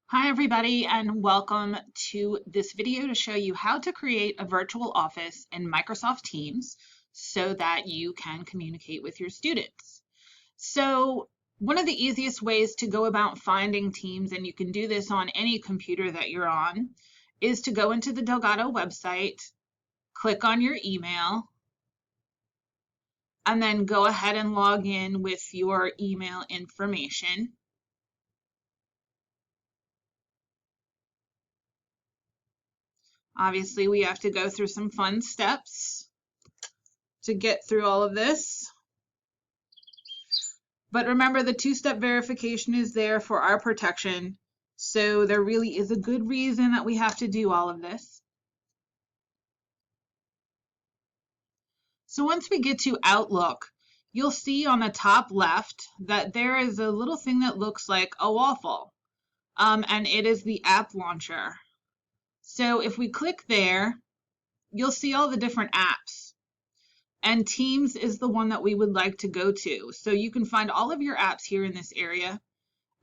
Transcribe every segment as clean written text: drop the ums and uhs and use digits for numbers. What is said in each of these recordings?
Hi everybody, and welcome to this video to show you how to create a virtual office in Microsoft Teams so that you can communicate with your students. So one of the easiest ways to go about finding Teams, and you can do this on any computer that you're on, is to go into the Delgado website, click on your email, and then go ahead and log in with your email information. Obviously, we have to go through some fun steps to get through all of this. But remember, the two-step verification is there for our protection. So there really is a good reason that we have to do all of this. So once we get to Outlook, you'll see on the top left that there is a little thing that looks like a waffle. And it is the app launcher. So if we click there, you'll see all the different apps. And Teams is the one that we would like to go to. So you can find all of your apps here in this area.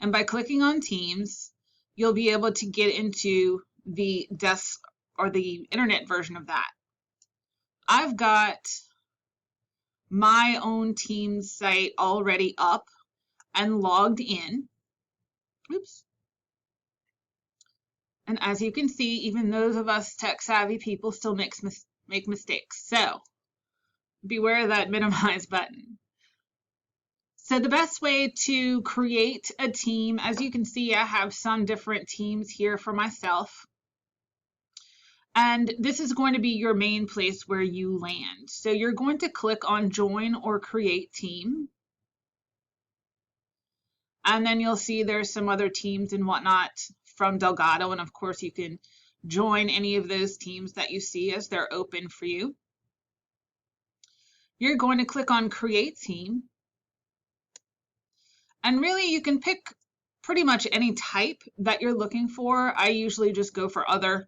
And by clicking on Teams, you'll be able to get into the desk or the internet version of that. I've got my own Teams site already up and logged in. Oops. And as you can see, even those of us tech-savvy people still make mistakes. So beware of that minimize button. So the best way to create a team, as you can see, I have some different teams here for myself. And this is going to be your main place where you land. So you're going to click on Join or Create Team. And then you'll see there's some other teams and whatnot from Delgado. And of course, you can join any of those teams that you see as they're open for you. You're going to click on Create Team. And really, you can pick pretty much any type that you're looking for. I usually just go for other,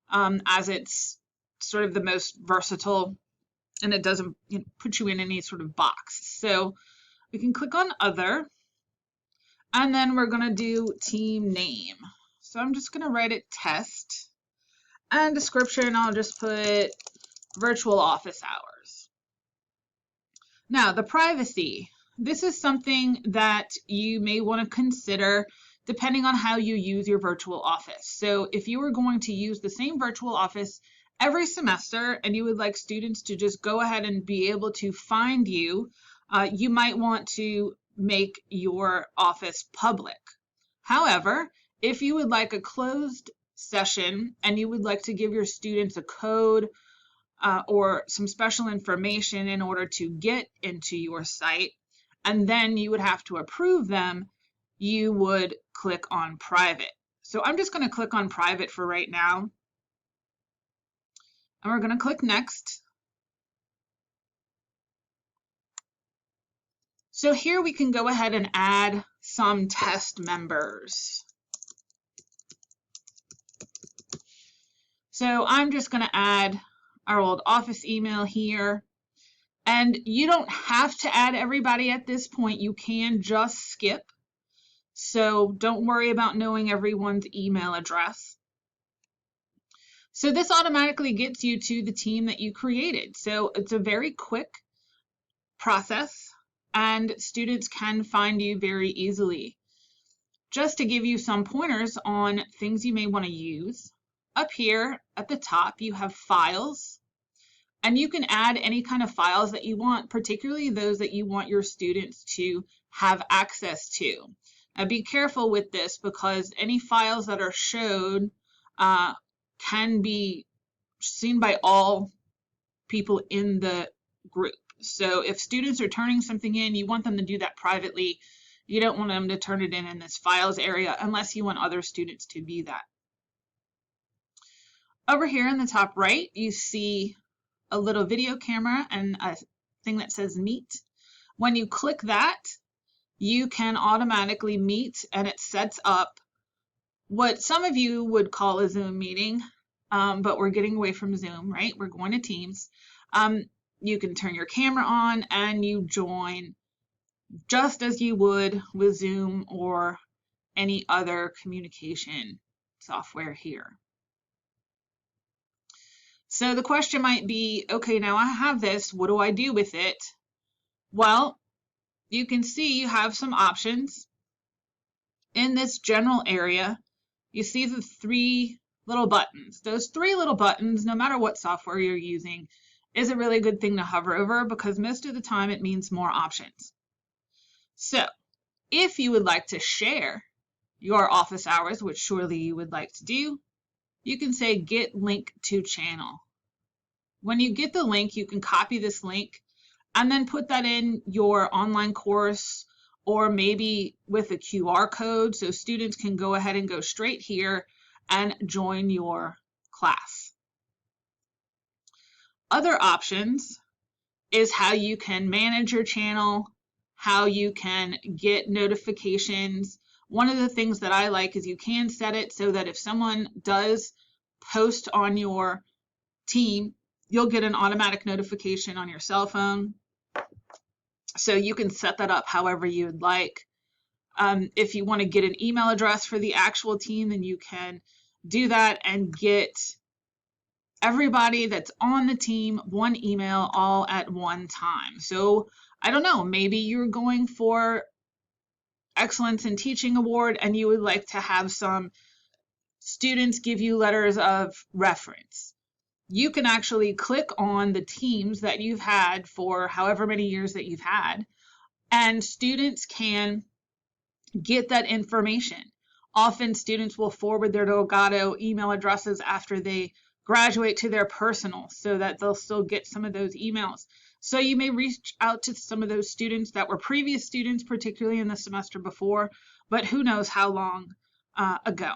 as it's sort of the most versatile and it doesn't put you in any sort of box. So we can click on Other, and then we're going to do team name. So I'm just going to write it Test, and description, I'll just put virtual office hours. Now, the privacy. This is something that you may want to consider depending on how you use your virtual office. So if you were going to use the same virtual office every semester and you would like students to just go ahead and be able to find you, you might want to make your office public. However, if you would like a closed session and you would like to give your students a code or some special information in order to get into your site, and then you would have to approve them, you would click on private. So I'm just going to click on private for right now. And we're going to click next. So here we can go ahead and add some test members. So I'm just going to add our old office email here. And you don't have to add everybody at this point. You can just skip. So don't worry about knowing everyone's email address. So this automatically gets you to the team that you created. So it's a very quick process and students can find you very easily. Just to give you some pointers on things you may want to use, up here at the top you have files, and you can add any kind of files that you want, particularly those that you want your students to have access to. Now be careful with this because any files that are showed can be seen by all people in the group. So if students are turning something in, you want them to do that privately. You don't want them to turn it in this files area unless you want other students to view that. Over here in the top right, you see a little video camera and a thing that says Meet. When you click that, you can automatically meet, and it sets up what some of you would call a Zoom meeting, but we're getting away from Zoom, right? We're going to Teams. You can turn your camera on and you join just as you would with Zoom or any other communication software here. So the question might be, okay, now I have this, what do I do with it? Well, you can see you have some options. In this general area, you see the 3 little buttons. Those 3 little buttons, no matter what software you're using, is a really good thing to hover over because most of the time it means more options. So if you would like to share your office hours, which surely you would like to do, you can say get link to channel. When you get the link, you can copy this link and then put that in your online course, or maybe with a QR code so students can go ahead and go straight here and join your class. Other options is how you can manage your channel, how you can get notifications. One of the things that I like is you can set it so that if someone does post on your team, you'll get an automatic notification on your cell phone. So you can set that up however you'd like. If you want to get an email address for the actual team, then you can do that and get everybody that's on the team one email all at one time. So I don't know, maybe you're going for Excellence in Teaching Award and you would like to have some students give you letters of reference. You can actually click on the teams that you've had for however many years that you've had, and students can get that information. Often students will forward their Delgado email addresses after they graduate to their personal so that they'll still get some of those emails. So you may reach out to some of those students that were previous students, particularly in the semester before, but who knows how long ago.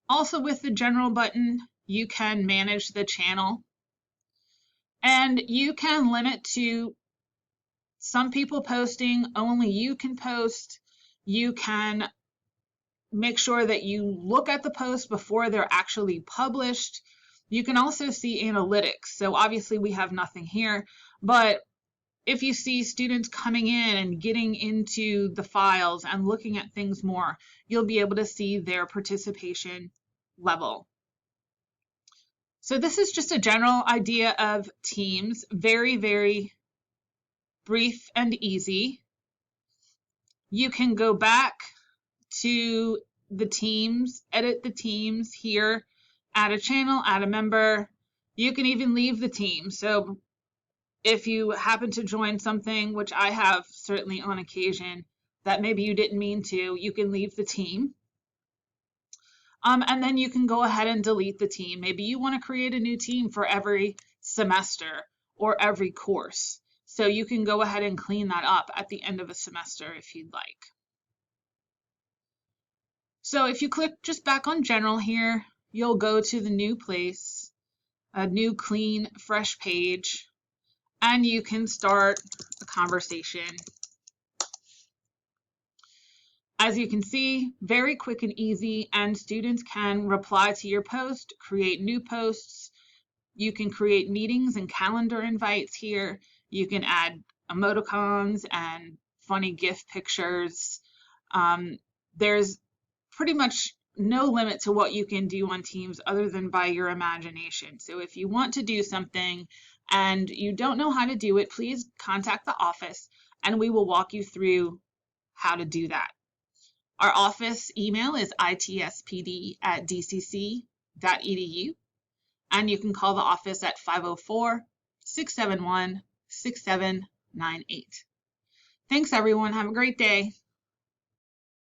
Also with the general button, you can manage the channel and you can limit to some people posting, only you can post. You can make sure that you look at the post before they're actually published. You can also see analytics. So obviously we have nothing here, but if you see students coming in and getting into the files and looking at things more, you'll be able to see their participation level. So this is just a general idea of Teams, very, very brief and easy. You can go back to the teams, edit the teams here, add a channel, add a member. You can even leave the team. So if you happen to join something, which I have certainly on occasion, that maybe you didn't mean to, you can leave the team. And then you can go ahead and delete the team. Maybe you want to create a new team for every semester or every course. So you can go ahead and clean that up at the end of a semester if you'd like. So if you click just back on General here, you'll go to the new place, a new, clean, fresh page, and you can start a conversation. As you can see, very quick and easy, and students can reply to your post, create new posts. You can create meetings and calendar invites here. You can add emoticons and funny GIF pictures. There's pretty much no limit to what you can do on Teams other than by your imagination. So if you want to do something and you don't know how to do it, please contact the office and we will walk you through how to do that. Our office email is itspd@dcc.edu, and you can call the office at 504-671-6798. Thanks, everyone. Have a great day.